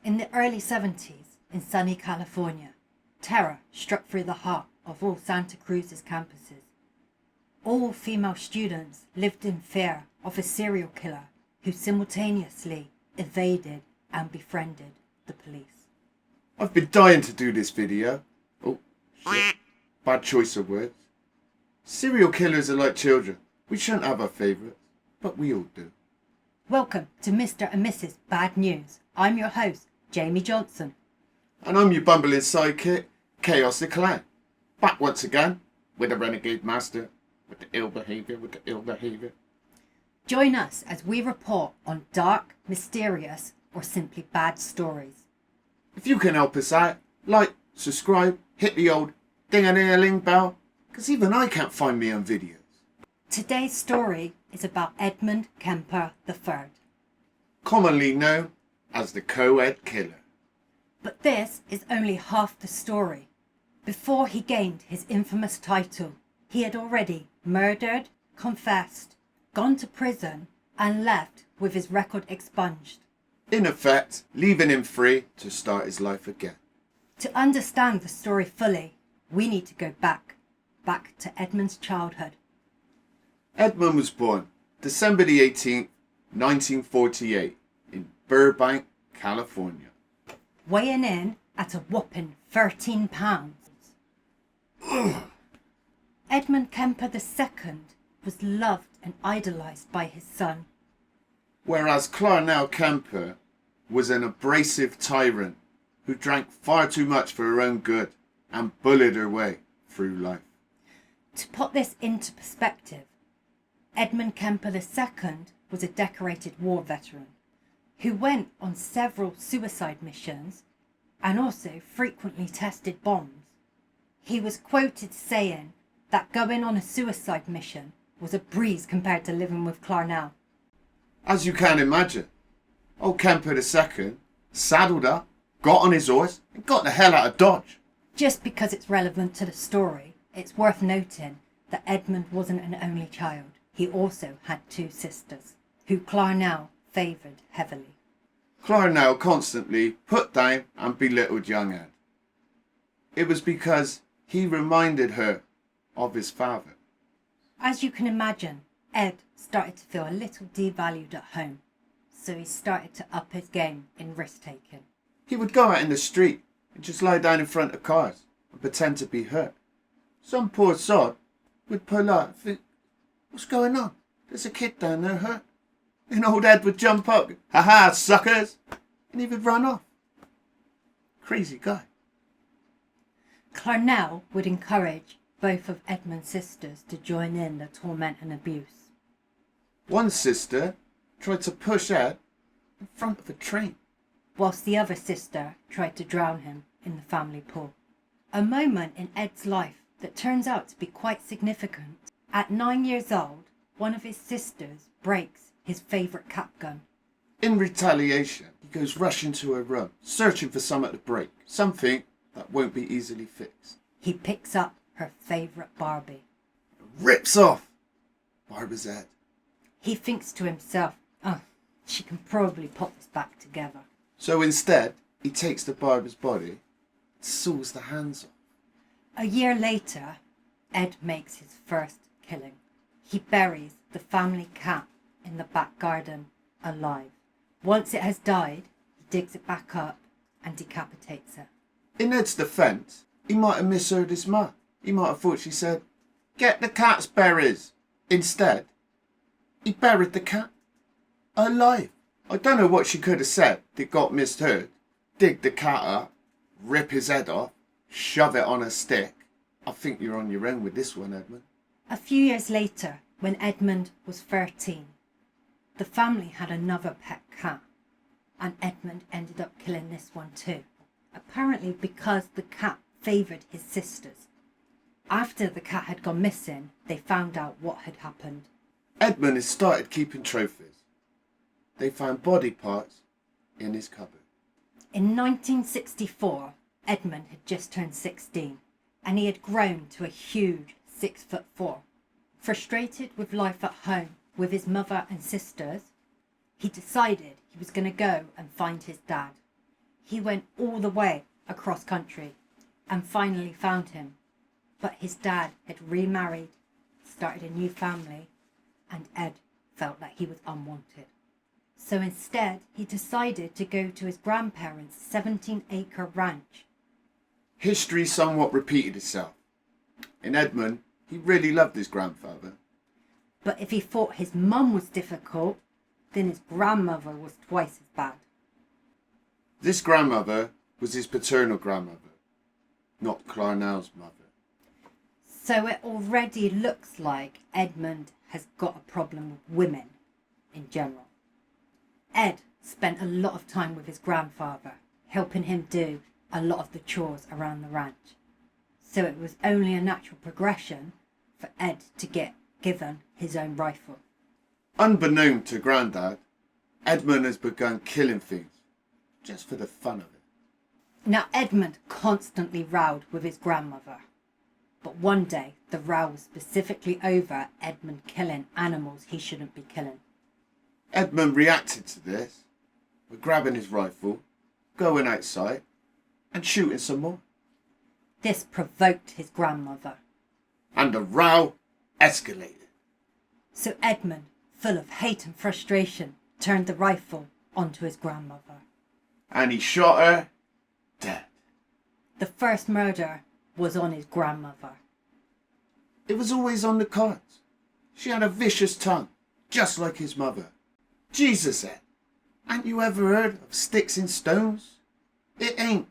In the early 70s, in sunny California, terror struck through the heart of all Santa Cruz's campuses. All female students lived in fear of a serial killer who simultaneously evaded and befriended the police. I've been dying to do this video. Oh, shit. Bad choice of words. Serial killers are like children. We shouldn't have our favourites, but we all do. Welcome to Mr. and Mrs. Bad News. I'm your host, Jamie Johnson. And I'm your bumbling sidekick, Chaos the Clown. Back once again with the Renegade Master, with the ill behaviour. Join us as we report on dark, mysterious, or simply bad stories. If you can help us out, like, subscribe, hit the old ding-a-ding-a-ling bell, because even I can't find me on videos. Today's story is about Edmund Kemper III. Commonly known as the co-ed killer. But this is only half the story. Before he gained his infamous title, he had already murdered, confessed, gone to prison, and left with his record expunged. In effect, leaving him free to start his life again. To understand the story fully, we need to go back to Edmund's childhood. Edmund was born December the 18th, 1948 in Burbank, California. Weighing in at a whopping 13 pounds. Edmund Kemper II was loved and idolised by his son. Whereas Clarnell Kemper was an abrasive tyrant who drank far too much for her own good and bullied her way through life. To put this into perspective, Edmund Kemper II was a decorated war veteran who went on several suicide missions and also frequently tested bombs. He was quoted saying that going on a suicide mission was a breeze compared to living with Clarnell. As you can imagine, old Kemper II saddled up, got on his horse and got the hell out of Dodge. Just because it's relevant to the story, it's worth noting that Edmund wasn't an only child. He also had two sisters, who Clarnell favoured heavily. Clarnell constantly put down and belittled young Ed. It was because he reminded her of his father. As you can imagine, Ed started to feel a little devalued at home, so he started to up his game in risk-taking. He would go out in the street and just lie down in front of cars and pretend to be hurt. Some poor sod would pull up and think, "What's going on? There's a kid down there hurt." And old Ed would jump up, "Ha ha, suckers!" and he would run off. Crazy guy. Clarnell would encourage both of Edmund's sisters to join in the torment and abuse. One sister tried to push Ed in front of a train, whilst the other sister tried to drown him in the family pool. A moment in Ed's life that turns out to be quite significant. At 9 years old, one of his sisters breaks his favourite cap gun. In retaliation, he goes rushing to her room, searching for something to break, something that won't be easily fixed. He picks up her favourite Barbie. Rips off Barbara's head. He thinks to himself, she can probably put this back together. So instead, he takes the Barbara's body and saws the hands off. A year later, Ed makes his first killing. He buries the family cat in the back garden alive. Once it has died, he digs it back up and decapitates it. In Ed's defence, he might have misheard his ma. He might have thought she said, "Get the cat's berries." Instead, he buried the cat alive. I don't know what she could have said that got misheard. Dig the cat up, rip his head off, shove it on a stick. I think you're on your own with this one, Edmund. A few years later, when Edmund was 13, the family had another pet cat, and Edmund ended up killing this one too, apparently because the cat favoured his sisters. After the cat had gone missing, they found out what had happened. Edmund had started keeping trophies. They found body parts in his cupboard. In 1964, Edmund had just turned 16, and he had grown to a huge 6'4". Frustrated with life at home with his mother and sisters, he decided he was going to go and find his dad. He went all the way across country and finally found him. But his dad had remarried, started a new family, and Ed felt that he was unwanted. So instead, he decided to go to his grandparents' 17-acre ranch. History somewhat repeated itself. In Edmund, he really loved his grandfather. But if he thought his mum was difficult, then his grandmother was twice as bad. This grandmother was his paternal grandmother, not Clarnell's mother. So it already looks like Edmund has got a problem with women in general. Ed spent a lot of time with his grandfather, helping him do a lot of the chores around the ranch. So it was only a natural progression for Ed to get given his own rifle. Unbeknown to Grandad, Edmund has begun killing things, just for the fun of it. Now Edmund constantly rowed with his grandmother. But one day the row was specifically over Edmund killing animals he shouldn't be killing. Edmund reacted to this by grabbing his rifle, going outside and shooting some more. This provoked his grandmother. And the row escalated. So Edmund, full of hate and frustration, turned the rifle onto his grandmother. And he shot her dead. The first murder was on his grandmother. It was always on the cards. She had a vicious tongue, just like his mother. Jesus said, "Ain't you ever heard of sticks and stones? It ain't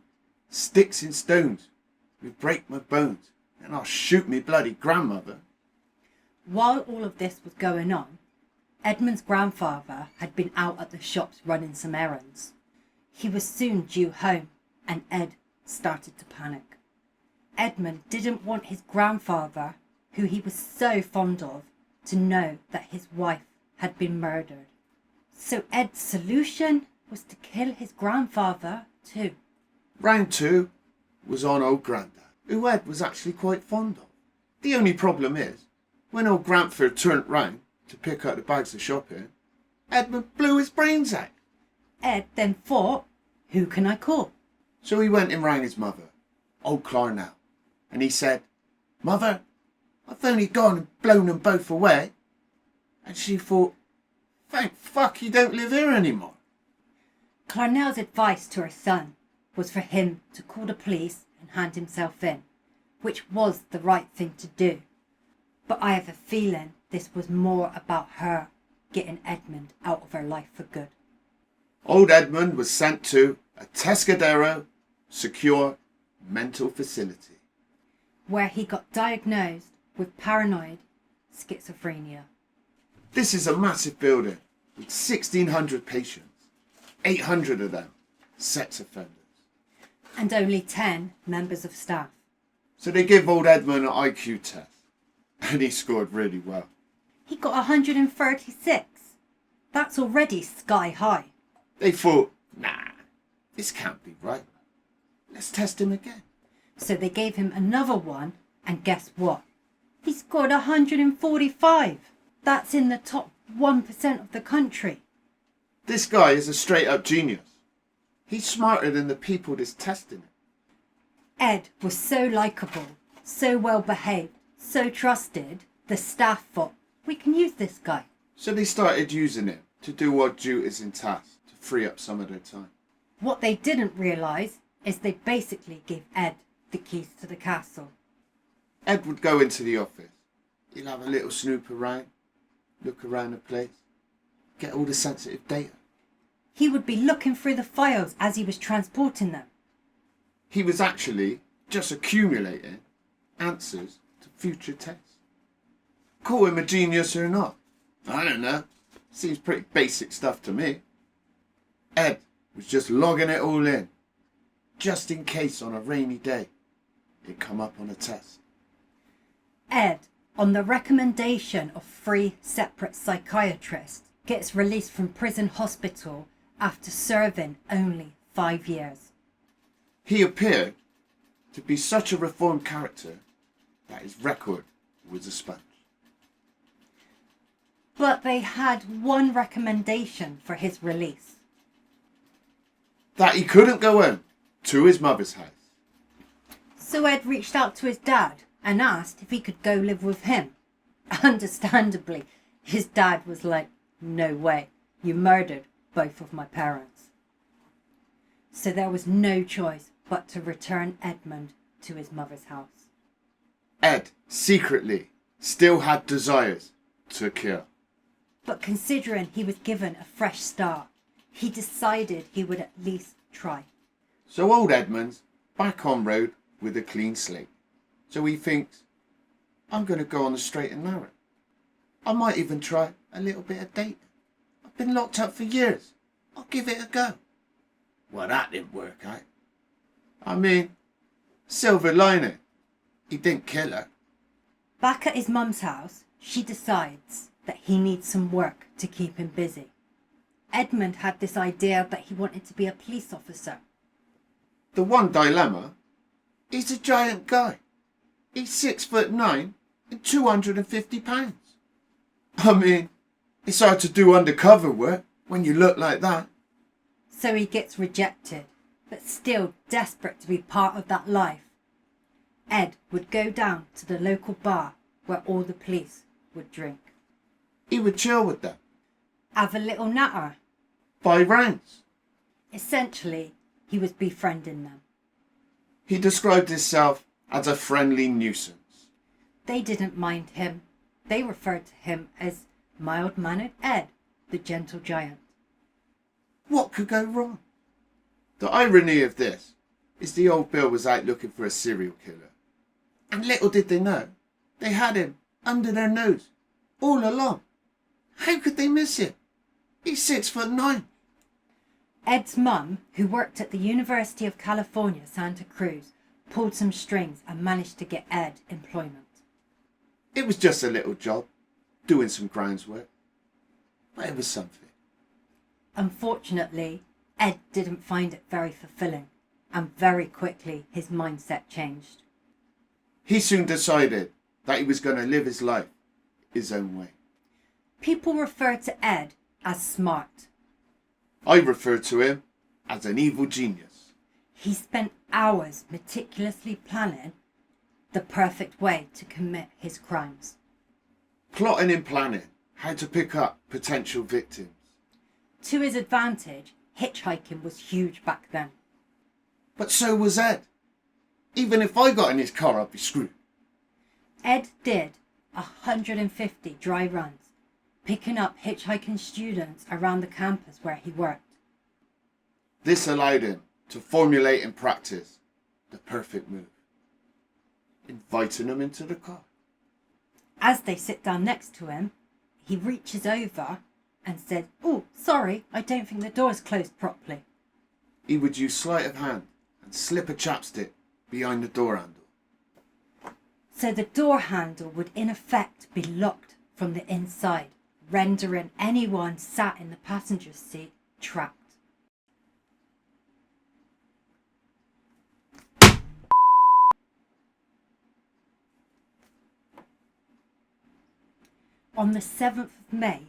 sticks and stones will break my bones, and I'll shoot me bloody grandmother." While all of this was going on, Edmund's grandfather had been out at the shops running some errands. He was soon due home, and Ed started to panic. Edmund didn't want his grandfather, who he was so fond of, to know that his wife had been murdered. So Ed's solution was to kill his grandfather too. Round two was on old Grandad, who Ed was actually quite fond of. The only problem is, when old Grandford turned round to pick up the bags of shopping, Edmund blew his brains out. Ed then thought, who can I call? So he went and rang his mother, old Clarnell, and he said, "Mother, I've only gone and blown them both away." And she thought, "Thank fuck you don't live here anymore." Clarnell's advice to her son was for him to call the police and hand himself in, which was the right thing to do. But I have a feeling this was more about her getting Edmund out of her life for good. Old Edmund was sent to a Tescadero secure mental facility, where he got diagnosed with paranoid schizophrenia. This is a massive building with 1,600 patients, 800 of them sex offenders. And only 10 members of staff. So they give old Edmund an IQ test, and he scored really well. He got 136. That's already sky high. They thought, nah, this can't be right. Let's test him again. So they gave him another one, and guess what? He scored 145. That's in the top 1% of the country. This guy is a straight up genius. He's smarter than the people that's testing him. Ed was so likeable, so well behaved, so trusted, the staff thought, we can use this guy. So they started using him to do odd duties and tasks to free up some of their time. What they didn't realise is they basically gave Ed the keys to the castle. Ed would go into the office. He'd have a little snoop around, look around the place, get all the sensitive data. He would be looking through the files as he was transporting them. He was actually just accumulating answers to future tests. Call him a genius or not, I don't know. Seems pretty basic stuff to me. Ed was just logging it all in, just in case on a rainy day it'd come up on a test. Ed, on the recommendation of 3 separate psychiatrists, gets released from prison hospital after serving only 5 years. He appeared to be such a reformed character that his record was a sponge. But they had one recommendation for his release. that he couldn't go home to his mother's house. So Ed reached out to his dad and asked if he could go live with him. Understandably, his dad was like, "No way, you murdered both of my parents." So there was no choice but to return Edmund to his mother's house. Ed secretly still had desires to kill. But considering he was given a fresh start, he decided he would at least try. So old Edmund's back on road with a clean slate. So he thinks, I'm going to go on the straight and narrow. I might even try a little bit of dating. I've been locked up for years. I'll give it a go. Well, that didn't work out. I mean, silver lining. He didn't kill her. Back at his mum's house, she decides that he needs some work to keep him busy. Edmund had this idea that he wanted to be a police officer. The one dilemma, he's a giant guy. He's 6'9" and 250 pounds. I mean, it's hard to do undercover work when you look like that. So he gets rejected, but still desperate to be part of that life. Ed would go down to the local bar where all the police would drink. He would chill with them, Have a little natter. buy rounds. Essentially, he was befriending them. He described himself as a friendly nuisance. They didn't mind him. They referred to him as mild-mannered Ed, the gentle giant. What could go wrong? The irony of this is the old Bill was out looking for a serial killer. And little did they know, they had him under their nose all along. How could they miss him? He's 6'9". Ed's mum, who worked at the University of California, Santa Cruz, pulled some strings and managed to get Ed employment. It was just a little job, doing some groundswork. But it was something. Unfortunately, Ed didn't find it very fulfilling, and very quickly his mindset changed. He soon decided that he was going to live his life his own way. People refer to Ed as smart. I refer to him as an evil genius. He spent hours meticulously planning the perfect way to commit his crimes. Plotting and planning how to pick up potential victims. To his advantage, hitchhiking was huge back then. But so was Ed. Even if I got in his car, I'd be screwed. Ed did 150 dry runs, picking up hitchhiking students around the campus where he worked. This allowed him to formulate and practice the perfect move, inviting them into the car. As they sit down next to him, he reaches over and said, "Oh, sorry, I don't think the door's closed properly." He would use sleight of hand and slip a chapstick behind the door handle. So the door handle would in effect be locked from the inside, rendering anyone sat in the passenger seat trapped. On the 7th of May,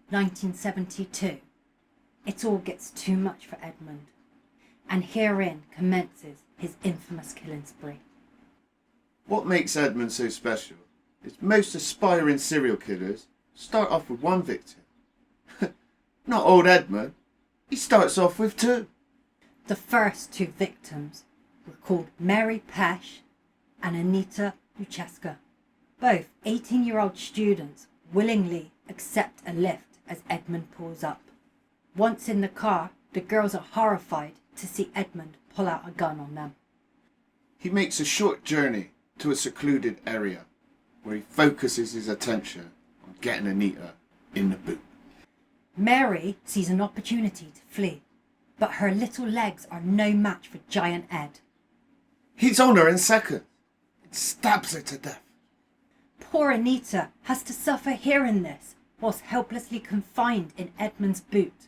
1972, it all gets too much for Edmund, and herein commences his infamous killing spree. What makes Edmund so special is most aspiring serial killers start off with one victim. Not old Edmund, he starts off with two. The first two victims were called Mary Pesch and Anita Lucheska. Both 18-year-old students willingly accept a lift as Edmund pulls up. Once in the car, the girls are horrified to see Edmund pull out a gun on them. He makes a short journey to a secluded area where he focuses his attention on getting Anita in the boot. Mary sees an opportunity to flee, but her little legs are no match for giant Ed. He's on her in seconds and stabs her to death. Poor Anita has to suffer hearing this whilst helplessly confined in Edmund's boot.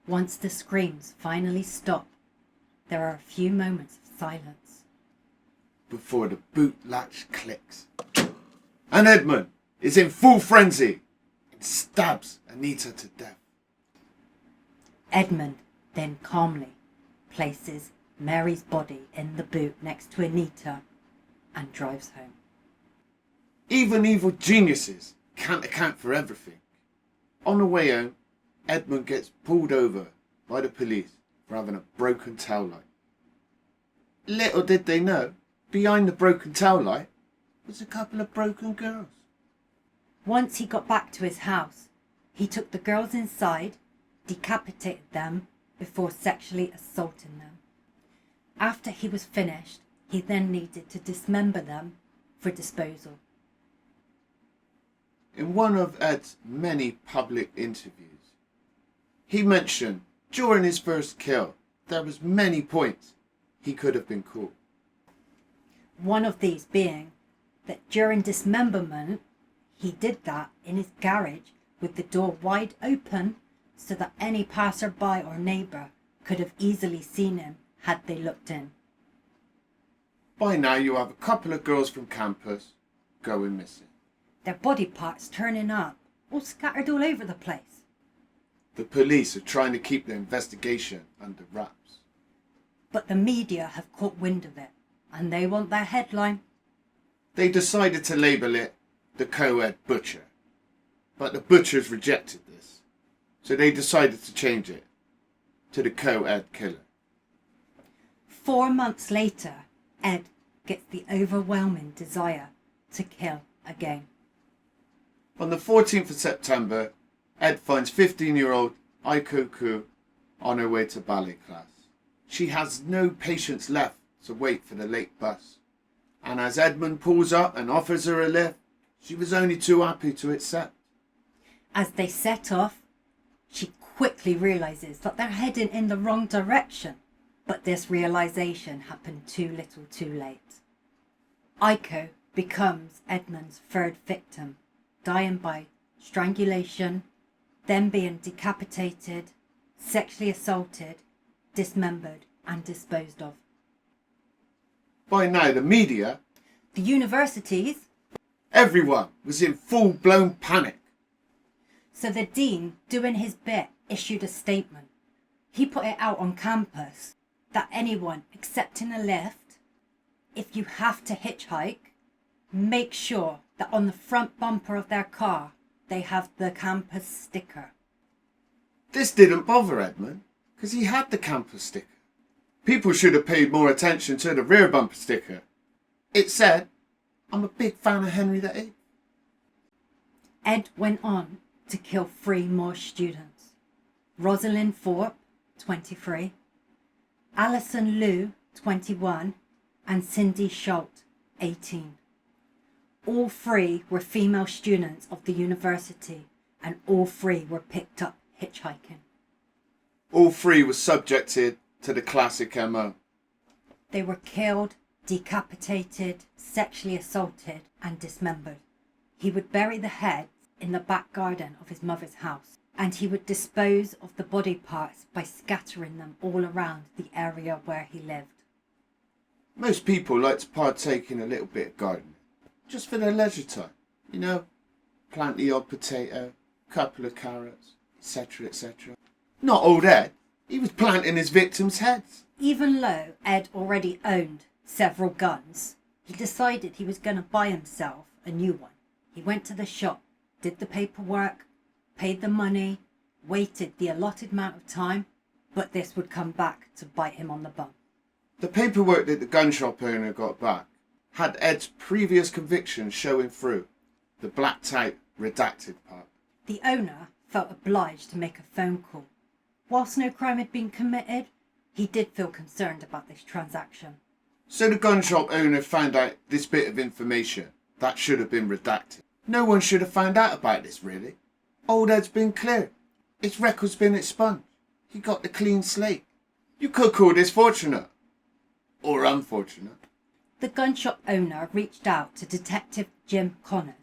Once the screams finally stop, there are a few moments of silence. Before the boot latch clicks. And Edmund is in full frenzy and stabs Anita to death. Edmund then calmly places Mary's body in the boot next to Anita and drives home. Even evil geniuses can't account for everything. On the way home, Edmund gets pulled over by the police for having a broken tail light. Little did they know, behind the broken tail light was a couple of broken girls. Once he got back to his house, he took the girls inside, decapitated them before sexually assaulting them. After he was finished, he then needed to dismember them for disposal. In one of Ed's many public interviews, he mentioned during his first kill there was many points he could have been caught. One of these being that during dismemberment, he did that in his garage with the door wide open so that any passerby or neighbour could have easily seen him had they looked in. By now you have a couple of girls from campus going missing. Their body parts turning up, all scattered all over the place. The police are trying to keep the investigation under wraps. But the media have caught wind of it, and they want their headline. They decided to label it the co-ed butcher, but the butchers rejected this, so they decided to change it to the co-ed killer. 4 months later, Ed gets the overwhelming desire to kill again. On the 14th of September, Ed finds 15-year-old Aiko Ku on her way to ballet class. She has no patience left to wait for the late bus, and as Edmund pulls up and offers her a lift, she was only too happy to accept. As they set off, she quickly realises that they're heading in the wrong direction, but this realisation happened too little too late. Aiko becomes Edmund's third victim, dying by strangulation, then being decapitated, sexually assaulted, dismembered and disposed of. By now the media, The universities, everyone was in full-blown panic. so the dean, doing his bit, issued a statement. He put it out on campus that anyone accepting a lift, if you have to hitchhike, make sure that on the front bumper of their car they have the campus sticker. This didn't bother Edmund, because he had the campus sticker. People should have paid more attention to the rear bumper sticker. It said, "I'm a big fan of Henry VIII." Ed went on to kill 3 more students. Rosalind Thorpe, 23, Alison Liu, 21, and Cindy Schultz, 18. All 3 were female students of the university, and all 3 were picked up hitchhiking. All 3 were subjected to the classic MO. They were killed, decapitated, sexually assaulted, and dismembered. He would bury the heads in the back garden of his mother's house, and he would dispose of the body parts by scattering them all around the area where he lived. Most people like to partake in a little bit of gardening, just for their leisure time. You know, plant the odd potato, couple of carrots, etc, etc. Not old Ed. He was planting his victims' heads. Even though Ed already owned several guns, he decided he was going to buy himself a new one. He went to the shop, did the paperwork, paid the money, waited the allotted amount of time, but this would come back to bite him on the bum. The paperwork that the gun shop owner got back had Ed's previous convictions showing through, the blacked out, redacted part. The owner felt obliged to make a phone call. Whilst no crime had been committed, he did feel concerned about this transaction. So the gun shop owner found out this bit of information that should have been redacted. No one should have found out about this, really. Old Ed's been cleared. His record's been expunged. He got the clean slate. You could call this fortunate. Or unfortunate. The gun shop owner reached out to Detective Jim Connors.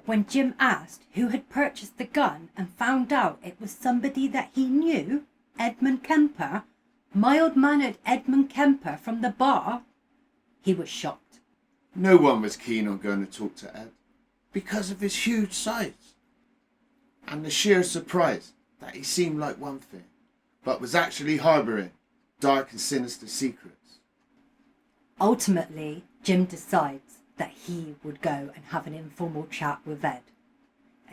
When Jim asked who had purchased the gun and found out it was somebody that he knew, Edmund Kemper, mild-mannered Edmund Kemper from the bar, he was shocked. No one was keen on going to talk to Ed because of his huge size and the sheer surprise that he seemed like one thing but was actually harbouring dark and sinister secrets. Ultimately, Jim decides that he would go and have an informal chat with Ed.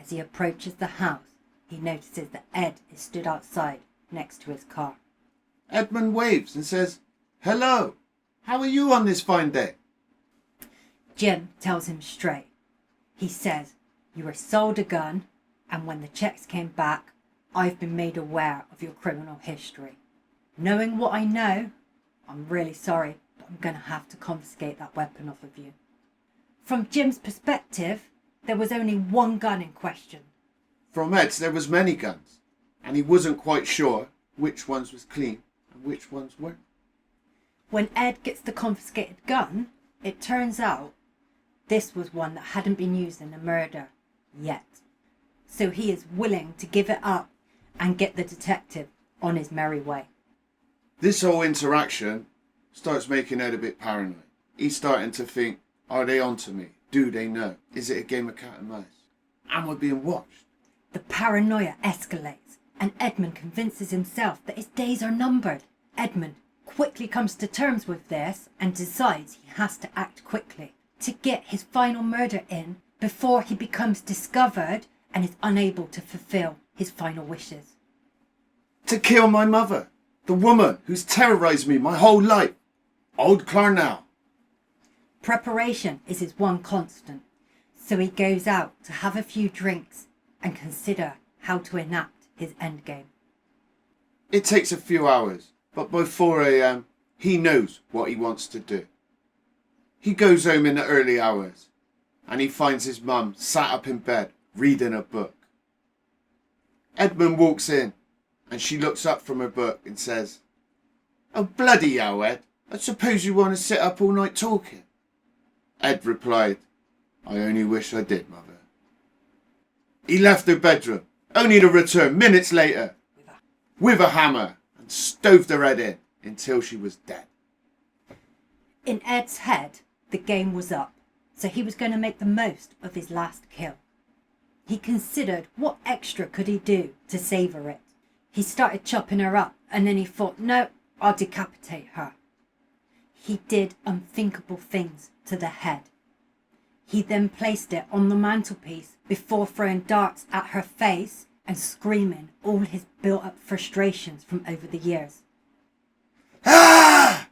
As he approaches the house, he notices that Ed is stood outside next to his car. Edmund waves and says, "Hello, how are you on this fine day?" Jim tells him straight. He says, "You were sold a gun, and when the checks came back, I've been made aware of your criminal history. Knowing what I know, I'm really sorry, but I'm going to have to confiscate that weapon off of you." From Jim's perspective, there was only one gun in question. From Ed's there was many guns, and he wasn't quite sure which ones was clean and which ones weren't. When Ed gets the confiscated gun, it turns out this was one that hadn't been used in a murder yet. So he is willing to give it up and get the detective on his merry way. This whole interaction starts making Ed a bit paranoid. He's starting to think, are they onto me? Do they know? Is it a game of cat and mouse? Am I being watched? The paranoia escalates, and Edmund convinces himself that his days are numbered. Edmund quickly comes to terms with this and decides he has to act quickly to get his final murder in before he becomes discovered and is unable to fulfill his final wishes. To kill my mother, the woman who's terrorised me my whole life. Old Clarnell. Preparation is his one constant, so he goes out to have a few drinks and consider how to enact his endgame. It takes a few hours, but by 4 a.m, he knows what he wants to do. He goes home in the early hours, and he finds his mum sat up in bed reading a book. Edmund walks in, and she looks up from her book and says, "Oh, bloody hell, Ed, I suppose you want to sit up all night talking?" Ed replied, "I only wish I did, mother." He left her bedroom, only to return minutes later with a hammer and stoved her head in until she was dead. In Ed's head, the game was up, so he was going to make the most of his last kill. He considered what extra could he do to savour it. He started chopping her up, and then he thought, no, I'll decapitate her. He did unthinkable things to the head. He then placed it on the mantelpiece before throwing darts at her face and screaming all his built-up frustrations from over the years. Ah!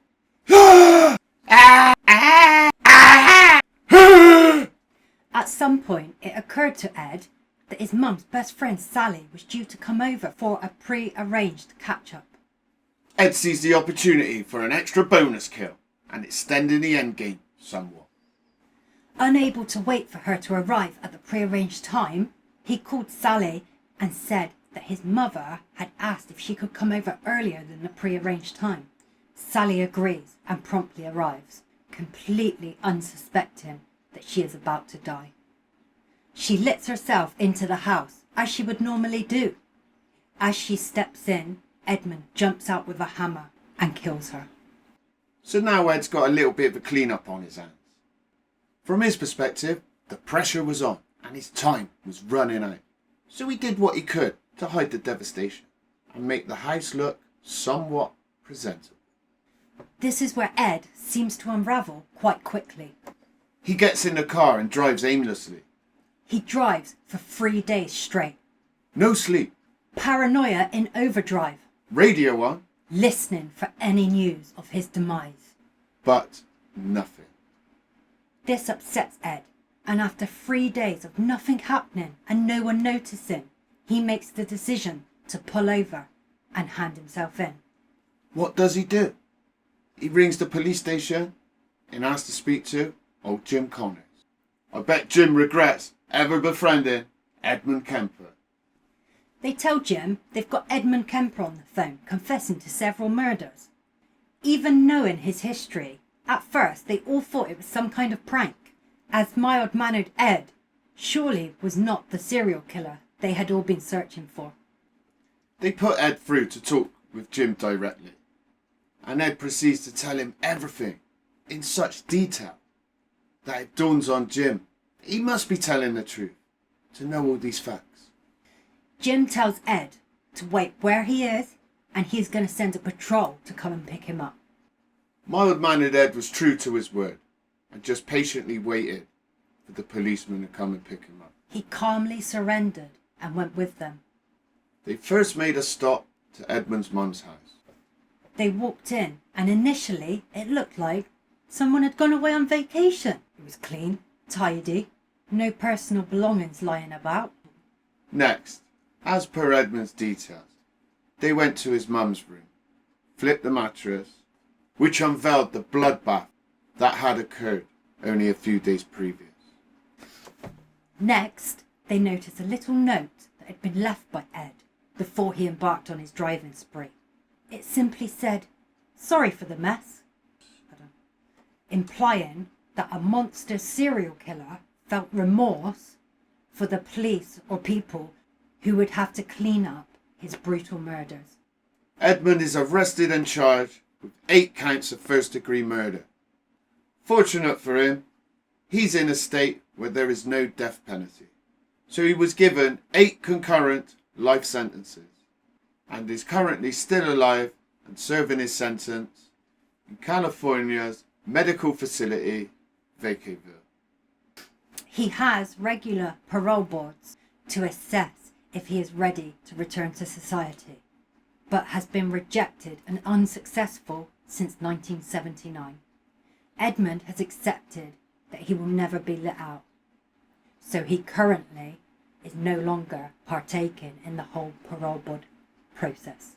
Ah! Ah! Ah! Ah! At some point, it occurred to Ed that his mum's best friend Sally was due to come over for a pre-arranged catch-up. Ed sees the opportunity for an extra bonus kill and extending the endgame somewhat. Unable to wait for her to arrive at the pre-arranged time, he called Sally and said that his mother had asked if she could come over earlier than the pre-arranged time. Sally agrees and promptly arrives, completely unsuspecting that she is about to die. She lets herself into the house as she would normally do. As she steps in, Edmund jumps out with a hammer and kills her. So now Ed's got a little bit of a clean-up on his hands. From his perspective, the pressure was on and his time was running out. So he did what he could to hide the devastation and make the house look somewhat presentable. This is where Ed seems to unravel quite quickly. He gets in the car and drives aimlessly. He drives for 3 days straight. No sleep. Paranoia in overdrive. Radio on. Listening for any news of his demise. But nothing. This upsets Ed, and after 3 days of nothing happening and no one noticing, he makes the decision to pull over and hand himself in. What does he do? He rings the police station and asks to speak to old Jim Connors. I bet Jim regrets ever befriending Edmund Kemper. They tell Jim they've got Edmund Kemper on the phone confessing to several murders. Even knowing his history, at first they all thought it was some kind of prank, as mild-mannered Ed surely was not the serial killer they had all been searching for. They put Ed through to talk with Jim directly, and Ed proceeds to tell him everything in such detail that it dawns on Jim he must be telling the truth to know all these facts. Jim tells Ed to wait where he is and he's going to send a patrol to come and pick him up. Mild-mannered Ed was true to his word and just patiently waited for the policeman to come and pick him up. He calmly surrendered and went with them. They first made a stop to Edmund's mum's house. They walked in, and initially it looked like someone had gone away on vacation. It was clean, tidy, no personal belongings lying about. Next, as per Edmund's details, they went to his mum's room, flipped the mattress, which unveiled the bloodbath that had occurred only a few days previous. Next, they noticed a little note that had been left by Ed before he embarked on his driving spree. It simply said, "Sorry for the mess," implying that a monster serial killer felt remorse for the police or people who would have to clean up his brutal murders. Edmund is arrested and charged with 8 counts of first-degree murder. Fortunate for him, he's in a state where there is no death penalty, so he was given 8 concurrent life sentences and is currently still alive and serving his sentence in California's medical facility, Vacaville. He has regular parole boards to assess if he is ready to return to society, but has been rejected and unsuccessful since 1979. Edmund has accepted that he will never be let out, so he currently is no longer partaking in the whole parole board process.